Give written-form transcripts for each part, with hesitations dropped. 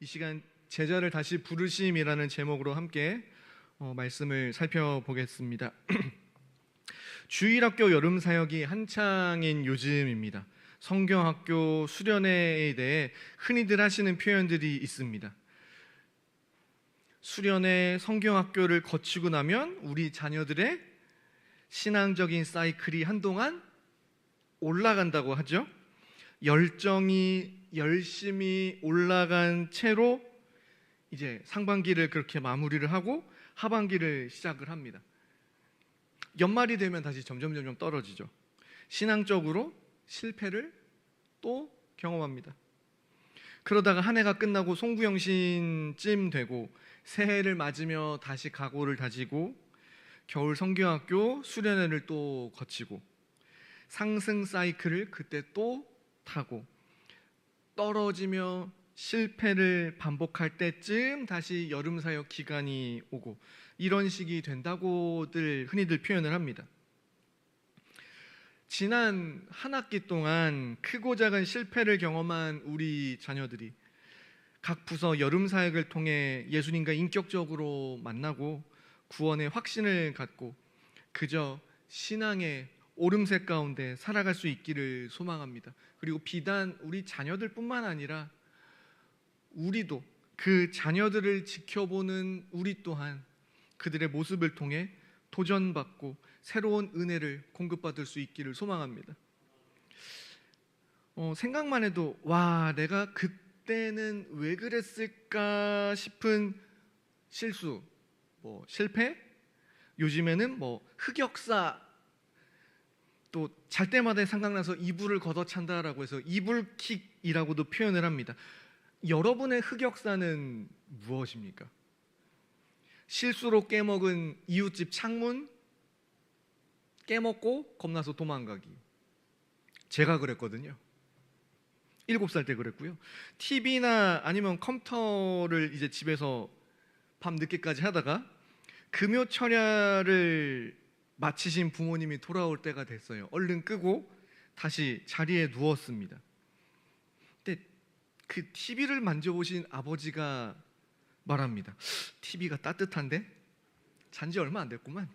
이 시간 제자를 다시 부르심이라는 제목으로 함께 말씀을 살펴보겠습니다. 주일학교 여름 사역이 한창인 요즘입니다. 성경학교 수련회에 대해 흔히들 하시는 표현들이 있습니다. 수련회 성경학교를 거치고 나면 우리 자녀들의 신앙적인 사이클이 한동안 올라간다고 하죠. 열심히 올라간 채로 이제 상반기를 그렇게 마무리를 하고 하반기를 시작을 합니다. 연말이 되면 다시 점점 떨어지죠. 신앙적으로 실패를 또 경험합니다. 그러다가 한 해가 끝나고 송구영신쯤 되고 새해를 맞으며 다시 각오를 다지고 겨울 성경학교 수련회를 또 거치고 상승 사이클을 그때 또 타고 떨어지며 실패를 반복할 때쯤 다시 여름 사역 기간이 오고 이런 식이 된다고들 흔히들 표현을 합니다. 지난 한 학기 동안 크고 작은 실패를 경험한 우리 자녀들이 각 부서 여름 사역을 통해 예수님과 인격적으로 만나고 구원의 확신을 갖고 그저 신앙의 오름세 가운데 살아갈 수 있기를 소망합니다. 그리고 비단 우리 자녀들뿐만 아니라 우리도 그 자녀들을 지켜보는 우리 또한 그들의 모습을 통해 도전받고 새로운 은혜를 공급받을 수 있기를 소망합니다. 생각만 해도 와, 내가 그때는 왜 그랬을까 싶은 실수, 실패, 요즘에는 흑역사, 또 잘 때마다 생각나서 이불을 걷어찬다라고 해서 이불킥이라고도 표현을 합니다. 여러분의 흑역사는 무엇입니까? 실수로 깨먹은 이웃집 창문 깨먹고 겁나서 도망가기. 제가 그랬거든요. 7살 때 그랬고요. TV나 아니면 컴퓨터를 이제 집에서 밤 늦게까지 하다가 금요철야를 마치신 부모님이 돌아올 때가 됐어요. 얼른 끄고 다시 자리에 누웠습니다. 근데 그 TV를 만져보신 아버지가 말합니다. TV가 따뜻한데? 잔지 얼마 안 됐구만.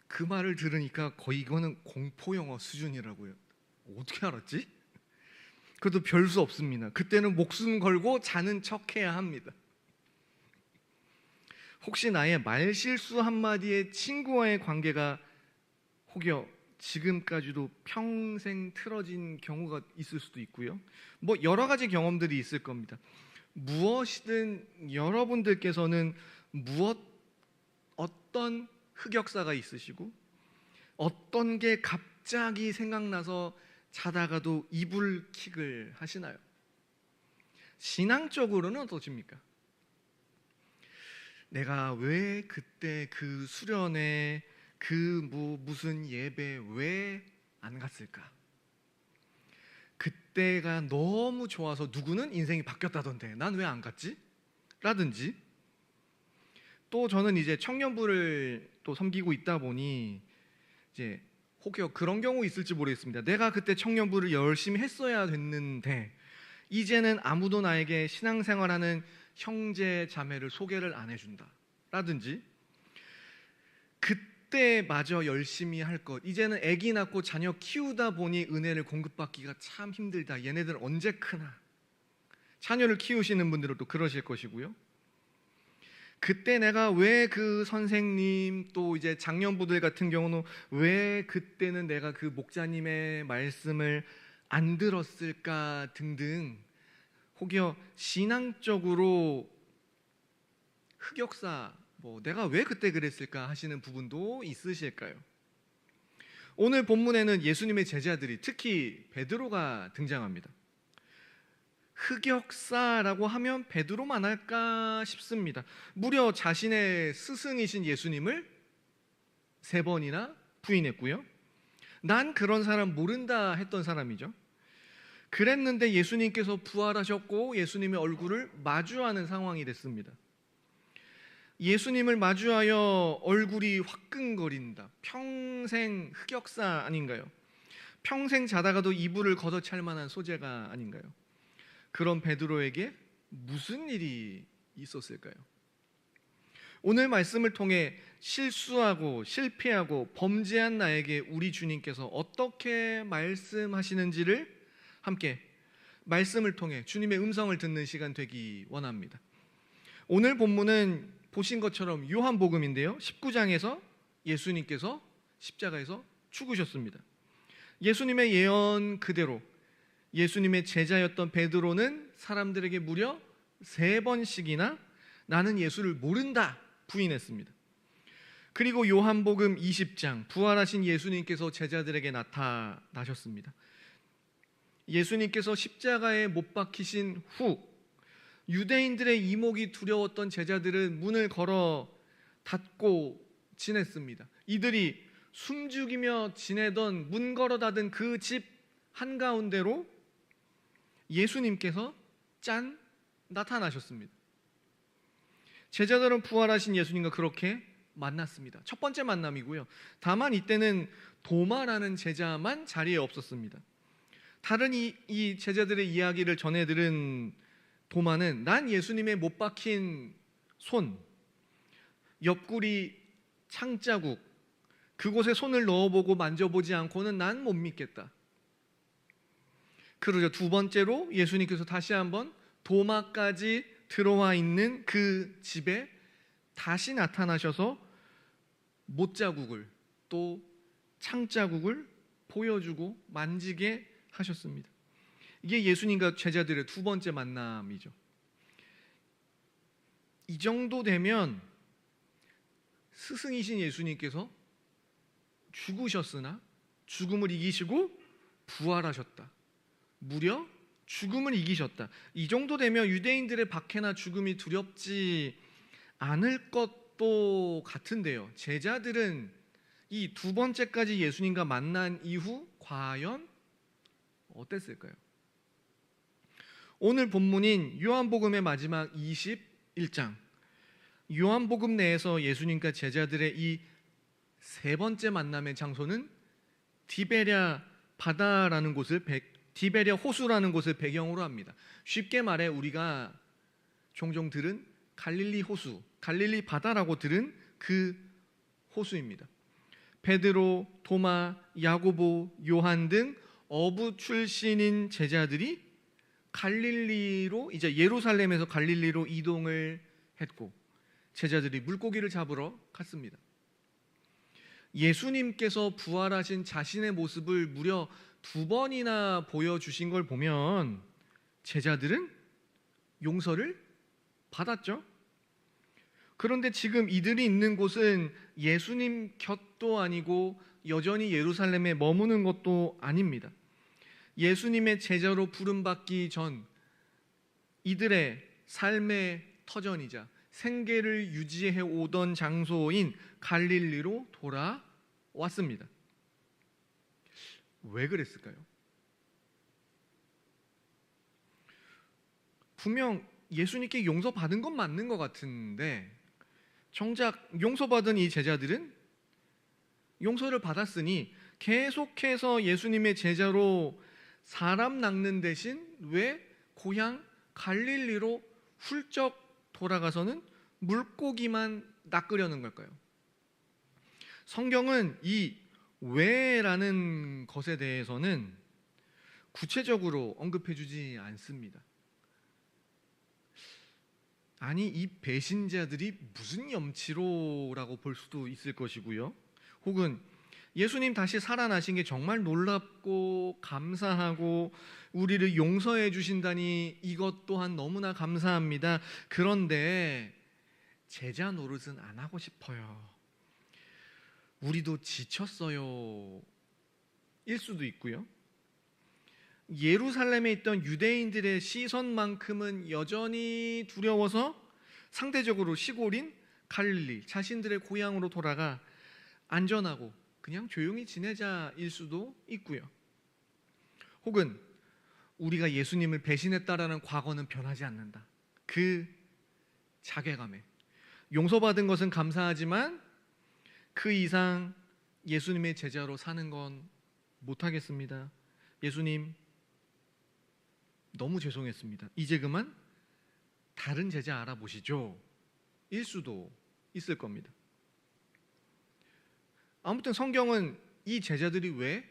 그 말을 들으니까 거의 이거는 공포영화 수준이라고요. 어떻게 알았지? 그래도 별 수 없습니다. 그때는 목숨 걸고 자는 척해야 합니다. 혹시 나의 말실수 한마디에 친구와의 관계가 혹여 지금까지도 평생 틀어진 경우가 있을 수도 있고요. 여러 가지 경험들이 있을 겁니다. 무엇이든 여러분들께서는 어떤 흑역사가 있으시고 어떤 게 갑자기 생각나서 자다가도 이불킥을 하시나요? 신앙적으로는 어떠십니까? 내가 왜 그때 그 수련회 무슨 예배 왜 안 갔을까? 그때가 너무 좋아서 누구는 인생이 바뀌었다던데 난 왜 안 갔지? 라든지 또 저는 이제 청년부를 또 섬기고 있다 보니 이제 혹여 그런 경우 있을지 모르겠습니다. 내가 그때 청년부를 열심히 했어야 됐는데 이제는 아무도 나에게 신앙생활하는 형제 자매를 소개를 안 해준다 라든지 그때마저 열심히 할 것, 이제는 아기 낳고 자녀 키우다 보니 은혜를 공급받기가 참 힘들다, 얘네들 언제 크나. 자녀를 키우시는 분들은 또 그러실 것이고요. 그때 내가 왜 그 선생님 또 이제 장년부들 같은 경우는 왜 그때는 내가 그 목사님의 말씀을 안 들었을까 등등 혹여 신앙적으로 흑역사 내가 왜 그때 그랬을까 하시는 부분도 있으실까요? 오늘 본문에는 예수님의 제자들이 특히 베드로가 등장합니다. 흑역사라고 하면 베드로만 할까 싶습니다. 무려 자신의 스승이신 예수님을 3번이나 부인했고요. 난 그런 사람 모른다 했던 사람이죠. 그랬는데 예수님께서 부활하셨고 예수님의 얼굴을 마주하는 상황이 됐습니다. 예수님을 마주하여 얼굴이 화끈거린다. 평생 흑역사 아닌가요? 평생 자다가도 이불을 걷어찰 만한 소재가 아닌가요? 그런 베드로에게 무슨 일이 있었을까요? 오늘 말씀을 통해 실수하고 실패하고 범죄한 나에게 우리 주님께서 어떻게 말씀하시는지를 함께 말씀을 통해 주님의 음성을 듣는 시간 되기 원합니다. 오늘 본문은 보신 것처럼 요한복음인데요, 19장에서 예수님께서 십자가에서 죽으셨습니다. 예수님의 예언 그대로 예수님의 제자였던 베드로는 사람들에게 무려 3번씩이나 나는 예수를 모른다 부인했습니다. 그리고 요한복음 20장 부활하신 예수님께서 제자들에게 나타나셨습니다. 예수님께서 십자가에 못 박히신 후 유대인들의 이목이 두려웠던 제자들은 문을 걸어 닫고 지냈습니다. 이들이 숨죽이며 지내던 문 걸어 닫은 그 집 한가운데로 예수님께서 짠 나타나셨습니다. 제자들은 부활하신 예수님과 그렇게 만났습니다. 첫 번째 만남이고요. 다만 이때는 도마라는 제자만 자리에 없었습니다. 다른 이 제자들의 이야기를 전해 들은 도마는 난 예수님의 못 박힌 손, 옆구리 창자국, 그곳에 손을 넣어보고 만져보지 않고는 난 못 믿겠다. 그러죠. 두 번째로 예수님께서 다시 한번 도마까지 들어와 있는 그 집에 다시 나타나셔서 못자국을 또 창자국을 보여주고 만지게 하셨습니다. 이게 예수님과 제자들의 두 번째 만남이죠. 이 정도 되면 스승이신 예수님께서 죽으셨으나 죽음을 이기시고 부활하셨다. 무려 죽음을 이기셨다. 이 정도 되면 유대인들의 박해나 죽음이 두렵지 않을 것도 같은데요. 제자들은 이 두 번째까지 예수님과 만난 이후 과연 어땠을까요? 오늘 본문인 요한복음의 마지막 21장, 요한복음 내에서 예수님과 제자들의 이 세 번째 만남의 장소는 디베랴 바다라는 곳을 디베랴 호수라는 곳을 배경으로 합니다. 쉽게 말해 우리가 종종 들은 갈릴리 호수, 갈릴리 바다라고 들은 그 호수입니다. 베드로, 도마, 야고보, 요한 등 어부 출신인 제자들이 갈릴리로 이제 예루살렘에서 갈릴리로 이동을 했고 제자들이 물고기를 잡으러 갔습니다. 예수님께서 부활하신 자신의 모습을 무려 2번이나 보여주신 걸 보면 제자들은 용서를 받았죠. 그런데 지금 이들이 있는 곳은 예수님 곁도 아니고 여전히 예루살렘에 머무는 것도 아닙니다. 예수님의 제자로 부름받기 전 이들의 삶의 터전이자 생계를 유지해 오던 장소인 갈릴리로 돌아왔습니다. 왜 그랬을까요? 분명 예수님께 용서받은 건 맞는 것 같은데 정작 용서받은 이 제자들은 용서를 받았으니 계속해서 예수님의 제자로 사람 낚는 대신 왜 고향 갈릴리로 훌쩍 돌아가서는 물고기만 낚으려는 걸까요? 성경은 이 왜라는 것에 대해서는 구체적으로 언급해 주지 않습니다. 아니 이 배신자들이 무슨 염치로라고 볼 수도 있을 것이고요. 혹은 예수님 다시 살아나신 게 정말 놀랍고 감사하고 우리를 용서해 주신다니 이것 또한 너무나 감사합니다. 그런데 제자 노릇은 안 하고 싶어요. 우리도 지쳤어요. 일 수도 있고요. 예루살렘에 있던 유대인들의 시선만큼은 여전히 두려워서 상대적으로 시골인 갈릴리, 자신들의 고향으로 돌아가 안전하고 그냥 조용히 지내자일 수도 있고요. 혹은 우리가 예수님을 배신했다라는 과거는 변하지 않는다. 그 자괴감에 용서받은 것은 감사하지만 그 이상 예수님의 제자로 사는 건 못하겠습니다. 예수님, 너무 죄송했습니다. 이제 그만 다른 제자 알아보시죠. 일 수도 있을 겁니다. 아무튼 성경은 이 제자들이 왜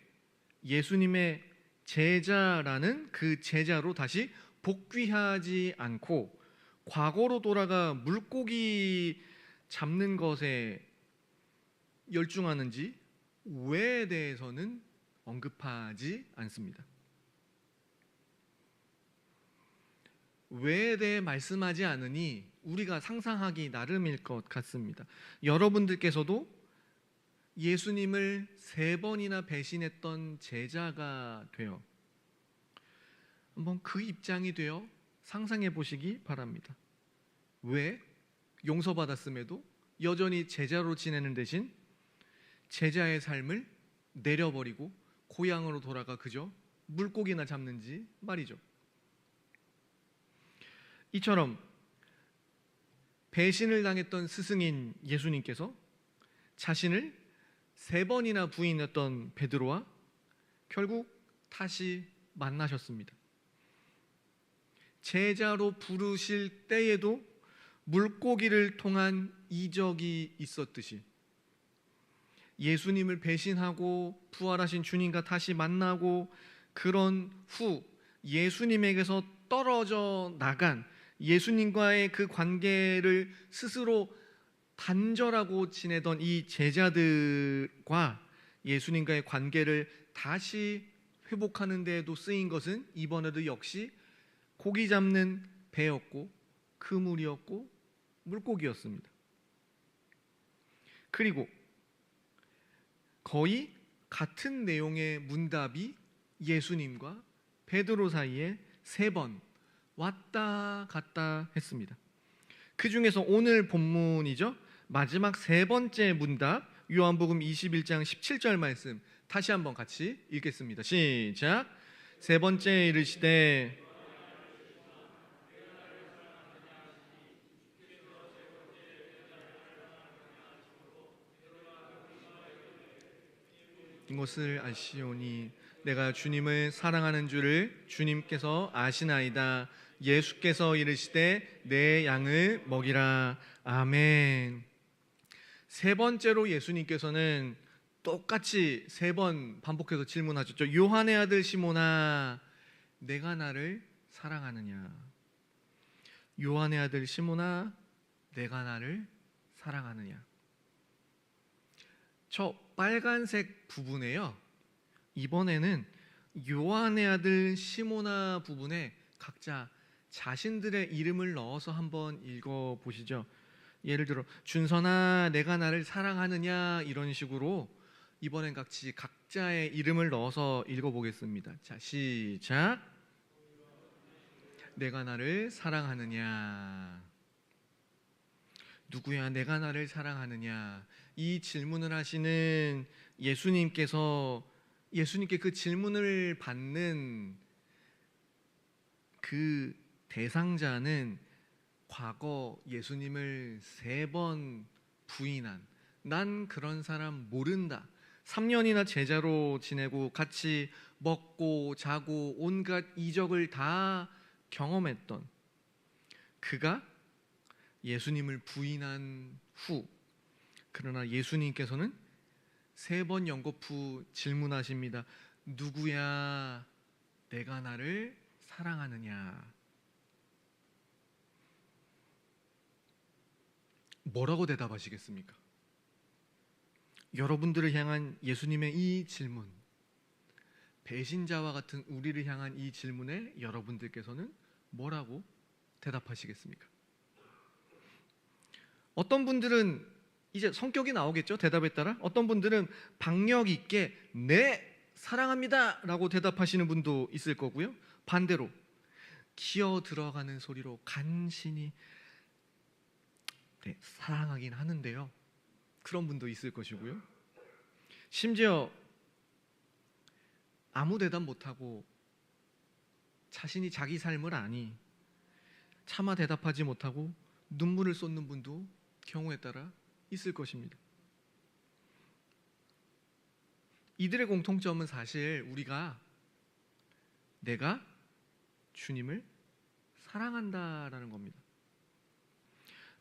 예수님의 제자라는 그 제자로 다시 복귀하지 않고 과거로 돌아가 물고기 잡는 것에 열중하는지 왜에 대해서는 언급하지 않습니다. 왜에 대해 말씀하지 않으니 우리가 상상하기 나름일 것 같습니다. 여러분들께서도 예수님을 3번이나 배신했던 제자가 되어 한번 그 입장이 되어 상상해 보시기 바랍니다. 왜 용서받았음에도 여전히 제자로 지내는 대신 제자의 삶을 내려버리고 고향으로 돌아가 그저 물고기나 잡는지 말이죠. 이처럼 배신을 당했던 스승인 예수님께서 자신을 3번이나 부인했던 베드로와 결국 다시 만나셨습니다. 제자로 부르실 때에도 물고기를 통한 이적이 있었듯이 예수님을 배신하고 부활하신 주님과 다시 만나고 그런 후 예수님에게서 떨어져 나간 예수님과의 그 관계를 스스로 단절하고 지내던 이 제자들과 예수님과의 관계를 다시 회복하는 데에도 쓰인 것은 이번에도 역시 고기 잡는 배였고 그물이었고 물고기였습니다. 그리고 거의 같은 내용의 문답이 예수님과 베드로 사이에 3번 왔다 갔다 했습니다. 그 중에서 오늘 본문이죠. 마지막 3번째 문답 요한복음 21장 17절 말씀 다시 한번 같이 읽겠습니다. 시작. 3번째 이르시되 이것을 아시오니 내가 주님을 사랑하는 줄을 주님께서 아시나이다. 예수께서 이르시되 내 양을 먹이라. 아멘. 3번째로 예수님께서는 똑같이 3번 반복해서 질문하셨죠. 요한의 아들 시몬아, 내가 나를 사랑하느냐? 요한의 아들 시몬아, 내가 나를 사랑하느냐? 저 빨간색 부분에요. 이번에는 요한의 아들 시몬아 부분에 각자 자신들의 이름을 넣어서 한번 읽어보시죠. 예를 들어 준선아 내가 나를 사랑하느냐 이런 식으로 이번엔 같이 각자의 이름을 넣어서 읽어보겠습니다. 자 시작. 내가 나를 사랑하느냐? 누구야 내가 나를 사랑하느냐? 이 질문을 하시는 예수님께 그 질문을 받는 그 대상자는 과거 예수님을 3번 부인한 난 그런 사람 모른다. 3년이나 제자로 지내고 같이 먹고 자고 온갖 이적을 다 경험했던 그가 예수님을 부인한 후 그러나 예수님께서는 3번 연거푸 질문하십니다. 누구야 내가 나를 사랑하느냐? 뭐라고 대답하시겠습니까? 여러분들을 향한 예수님의 이 질문, 배신자와 같은 우리를 향한 이 질문에 여러분들께서는 뭐라고 대답하시겠습니까? 어떤 분들은 이제 성격이 나오겠죠. 대답에 따라 어떤 분들은 박력 있게 네 사랑합니다 라고 대답하시는 분도 있을 거고요. 반대로 기어 들어가는 소리로 간신히 네, 사랑하긴 하는데요. 그런 분도 있을 것이고요. 심지어 아무 대답 못하고 자신이 자기 삶을 아니 차마 대답하지 못하고 눈물을 쏟는 분도 경우에 따라 있을 것입니다. 이들의 공통점은 사실 내가 주님을 사랑한다라는 겁니다.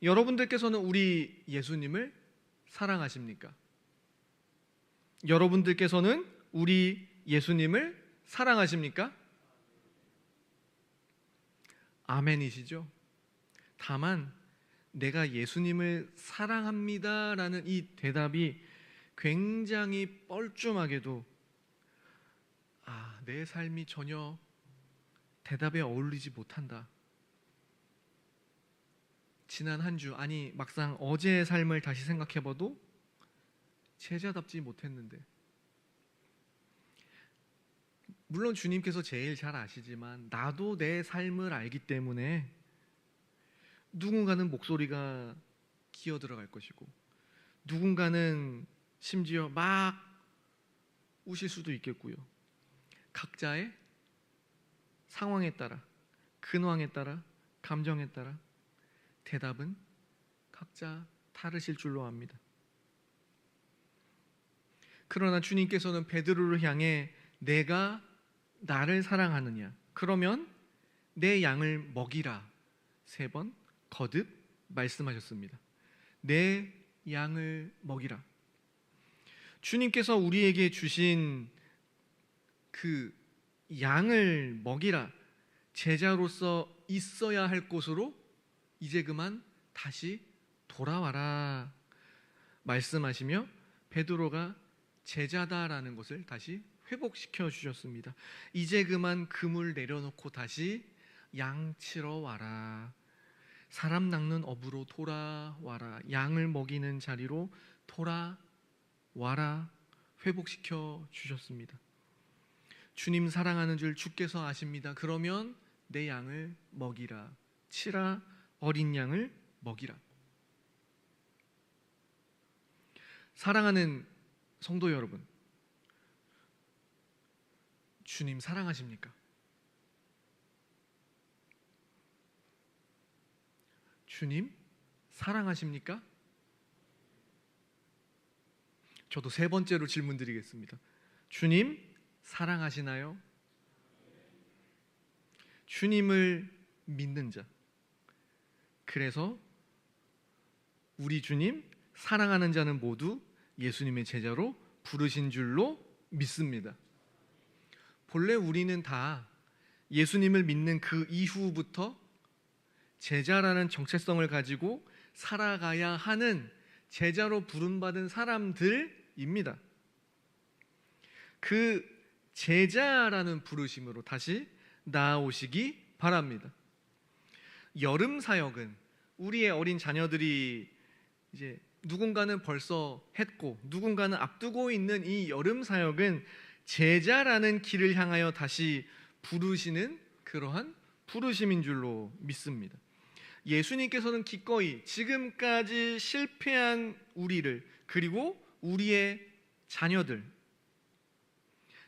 여러분들께서는 우리 예수님을 사랑하십니까? 여러분들께서는 우리 예수님을 사랑하십니까? 아멘이시죠? 다만 내가 예수님을 사랑합니다라는 이 대답이 굉장히 뻘쭘하게도 내 삶이 전혀 대답에 어울리지 못한다. 지난 한 주, 아니 막상 어제의 삶을 다시 생각해봐도 제자답지 못했는데, 물론 주님께서 제일 잘 아시지만 나도 내 삶을 알기 때문에 누군가는 목소리가 기어 들어갈 것이고 누군가는 심지어 막 우실 수도 있겠고요. 각자의 상황에 따라, 근황에 따라, 감정에 따라 대답은 각자 다르실 줄로 압니다. 그러나 주님께서는 베드로를 향해 내가 나를 사랑하느냐? 그러면 내 양을 먹이라 3번 거듭 말씀하셨습니다. 내 양을 먹이라. 주님께서 우리에게 주신 그 양을 먹이라, 제자로서 있어야 할 곳으로 이제 그만 다시 돌아와라 말씀하시며 베드로가 제자다라는 것을 다시 회복시켜 주셨습니다. 이제 그만 그물 내려놓고 다시 양 치러 와라. 사람 낚는 업으로 돌아와라. 양을 먹이는 자리로 돌아와라. 회복시켜 주셨습니다. 주님 사랑하는 줄 주께서 아십니다. 그러면 내 양을 먹이라. 치라. 어린 양을 먹이라. 사랑하는 성도 여러분, 주님 사랑하십니까? 주님 사랑하십니까? 저도 3번째로 질문 드리겠습니다. 주님 사랑하시나요? 주님을 믿는 자, 그래서 우리 주님 사랑하는 자는 모두 예수님의 제자로 부르신 줄로 믿습니다. 본래 우리는 다 예수님을 믿는 그 이후부터 제자라는 정체성을 가지고 살아가야 하는 제자로 부름받은 사람들입니다. 그 제자라는 부르심으로 다시 나아오시기 바랍니다. 여름 사역은 우리의 어린 자녀들이 이제 누군가는 벌써 했고 누군가는 앞두고 있는 이 여름 사역은 제자라는 길을 향하여 다시 부르시는 그러한 부르심인 줄로 믿습니다. 예수님께서는 기꺼이 지금까지 실패한 우리를, 그리고 우리의 자녀들,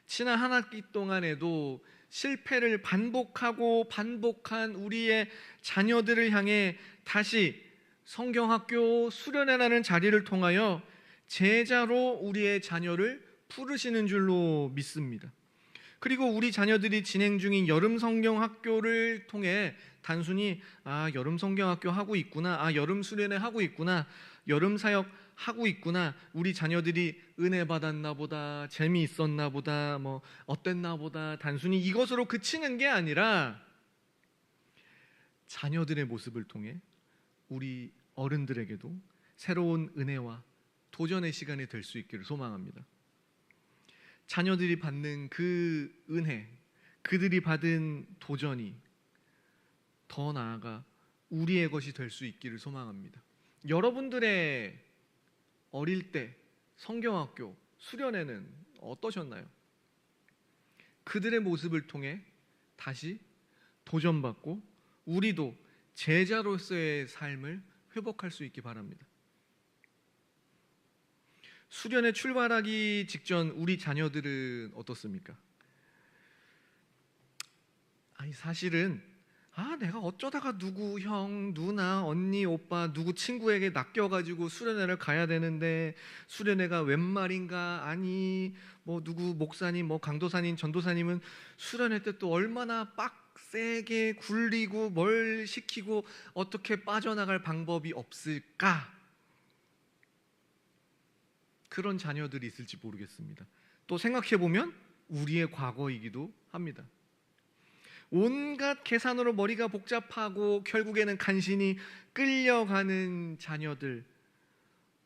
지난 한 학기 동안에도 실패를 반복하고 반복한 우리의 자녀들을 향해 다시 성경학교 수련회라는 자리를 통하여 제자로 우리의 자녀를 부르시는 줄로 믿습니다. 그리고 우리 자녀들이 진행 중인 여름 성경학교를 통해 단순히 여름 성경학교 하고 있구나, 여름 수련회 하고 있구나, 여름 사역 하고 있구나, 우리 자녀들이 은혜 받았나 보다, 재미있었나 보다, 어땠나 보다, 단순히 이것으로 그치는 게 아니라 자녀들의 모습을 통해 우리 어른들에게도 새로운 은혜와 도전의 시간이 될 수 있기를 소망합니다. 자녀들이 받는 그 은혜, 그들이 받은 도전이 더 나아가 우리의 것이 될 수 있기를 소망합니다. 여러분들의 어릴 때 성경학교 수련회는 어떠셨나요? 그들의 모습을 통해 다시 도전받고 우리도 제자로서의 삶을 회복할 수 있기 바랍니다. 수련회 출발하기 직전 우리 자녀들은 어떻습니까? 사실은 내가 어쩌다가 누구 형, 누나, 언니, 오빠, 누구 친구에게 낚여가지고 수련회를 가야 되는데 수련회가 웬 말인가? 아니 누구 목사님, 강도사님, 전도사님은 수련회 때 또 얼마나 세게 굴리고 뭘 시키고 어떻게 빠져나갈 방법이 없을까? 그런 자녀들이 있을지 모르겠습니다. 또 생각해보면 우리의 과거이기도 합니다. 온갖 계산으로 머리가 복잡하고 결국에는 간신히 끌려가는 자녀들,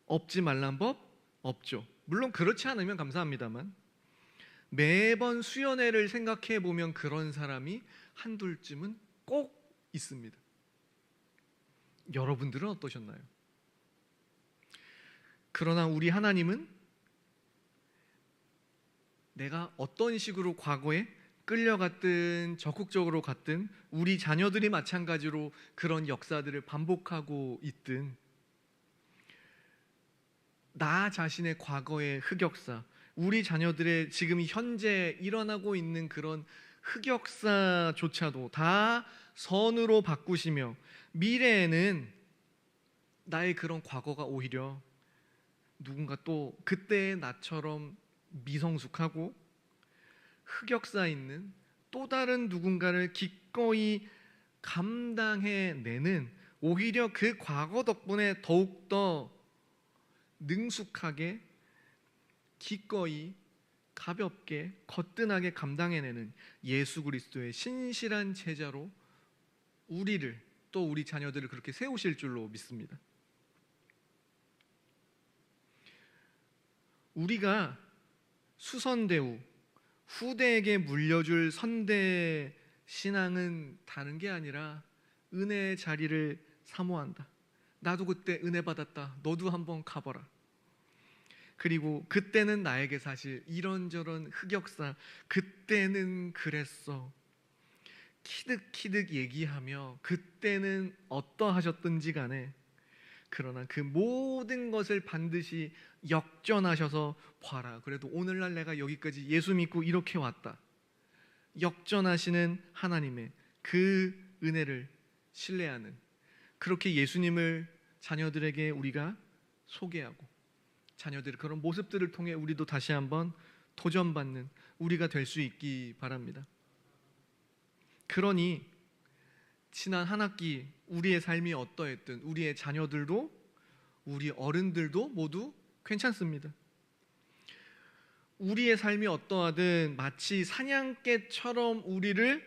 없지 말란 법 없죠. 물론 그렇지 않으면 감사합니다만 매번 수연회를 생각해 보면 그런 사람이 한둘쯤은 꼭 있습니다. 여러분들은 어떠셨나요? 그러나 우리 하나님은 내가 어떤 식으로 과거에 끌려갔든 적극적으로 갔든 우리 자녀들이 마찬가지로 그런 역사들을 반복하고 있든 나 자신의 과거의 흑역사, 우리 자녀들의 지금 현재 일어나고 있는 그런 흑역사조차도 다 선으로 바꾸시며 미래에는 나의 그런 과거가 오히려 누군가 또 그때의 나처럼 미성숙하고 흑역사 있는 또 다른 누군가를 기꺼이 감당해내는, 오히려 그 과거 덕분에 더욱더 능숙하게 기꺼이 가볍게 거뜬하게 감당해내는 예수 그리스도의 신실한 제자로 우리를 또 우리 자녀들을 그렇게 세우실 줄로 믿습니다. 우리가 수선대우, 후대에게 물려줄 선대 신앙은 다른 게 아니라 은혜의 자리를 사모한다. 나도 그때 은혜 받았다. 너도 한번 가봐라. 그리고 그때는 나에게 사실 이런저런 흑역사, 그때는 그랬어. 키득키득 얘기하며 그때는 어떠하셨든지 간에 그러나 그 모든 것을 반드시 역전하셔서 봐라. 그래도 오늘날 내가 여기까지 예수 믿고 이렇게 왔다. 역전하시는 하나님의 그 은혜를 신뢰하는, 그렇게 예수님을 자녀들에게 우리가 소개하고 자녀들의 그런 모습들을 통해 우리도 다시 한번 도전받는 우리가 될 수 있기 바랍니다. 그러니 지난 한 학기 우리의 삶이 어떠했든 우리의 자녀들도 우리 어른들도 모두 괜찮습니다. 우리의 삶이 어떠하든 마치 사냥개처럼 우리를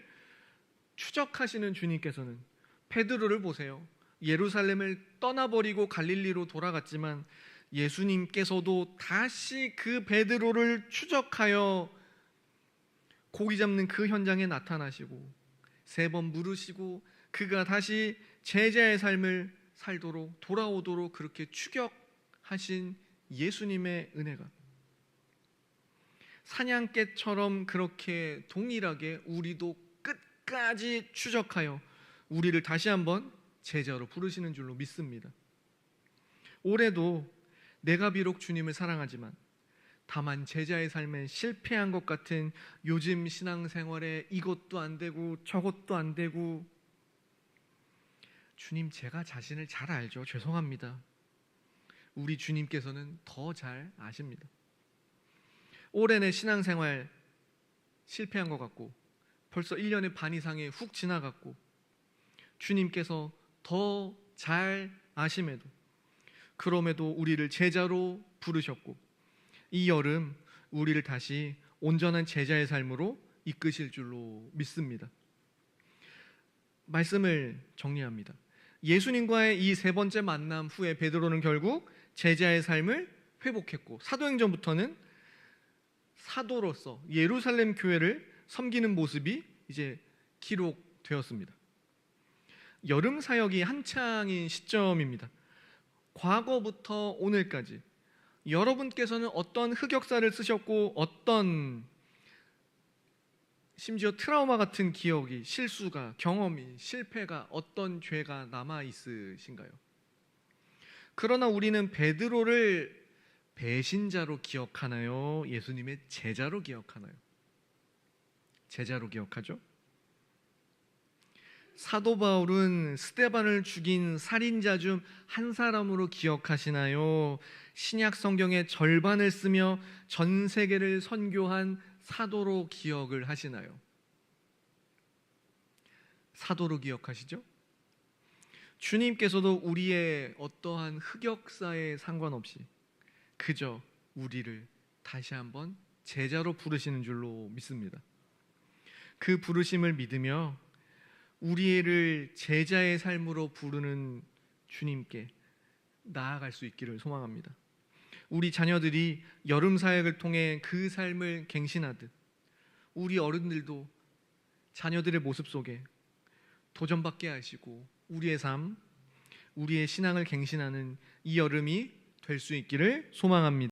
추적하시는 주님께서는 베드로를 보세요. 예루살렘을 떠나버리고 갈릴리로 돌아갔지만 예수님께서도 다시 그 베드로를 추적하여 고기 잡는 그 현장에 나타나시고 3번 물으시고 그가 다시 제자의 삶을 살도록 돌아오도록 그렇게 추격하신 예수님의 은혜가 사냥개처럼 그렇게 동일하게 우리도 끝까지 추적하여 우리를 다시 한번 제자로 부르시는 줄로 믿습니다. 올해도 내가 비록 주님을 사랑하지만 다만 제자의 삶에 실패한 것 같은 요즘 신앙생활에 이것도 안 되고 저것도 안 되고, 주님 제가 자신을 잘 알죠. 죄송합니다. 우리 주님께서는 더 잘 아십니다. 올해 내 신앙생활 실패한 것 같고 벌써 1년의 반 이상이 훅 지나갔고 주님께서 더 잘 아심에도 그럼에도 우리를 제자로 부르셨고 이 여름 우리를 다시 온전한 제자의 삶으로 이끄실 줄로 믿습니다. 말씀을 정리합니다. 예수님과의 이 3번째 만남 후에 베드로는 결국 제자의 삶을 회복했고 사도행전부터는 사도로서 예루살렘 교회를 섬기는 모습이 이제 기록되었습니다. 여름 사역이 한창인 시점입니다. 과거부터 오늘까지 여러분께서는 어떤 흑역사를 쓰셨고 어떤 심지어 트라우마 같은 기억이, 실수가, 경험이, 실패가, 어떤 죄가 남아 있으신가요? 그러나 우리는 베드로를 배신자로 기억하나요? 예수님의 제자로 기억하나요? 제자로 기억하죠? 사도 바울은 스데반을 죽인 살인자 중 한 사람으로 기억하시나요? 신약 성경의 절반을 쓰며 전 세계를 선교한 사도로 기억을 하시나요? 사도로 기억하시죠? 주님께서도 우리의 어떠한 흑역사에 상관없이 그저 우리를 다시 한번 제자로 부르시는 줄로 믿습니다. 그 부르심을 믿으며 우리를 제자의 삶으로 부르는 주님께 나아갈 수 있기를 소망합니다. 우리 자녀들이 여름 사역을 통해 그 삶을 갱신하듯 우리 어른들도 자녀들의 모습 속에 도전받게 하시고 우리의 삶, 우리의 신앙을 갱신하는 이 여름이 될 수 있기를 소망합니다.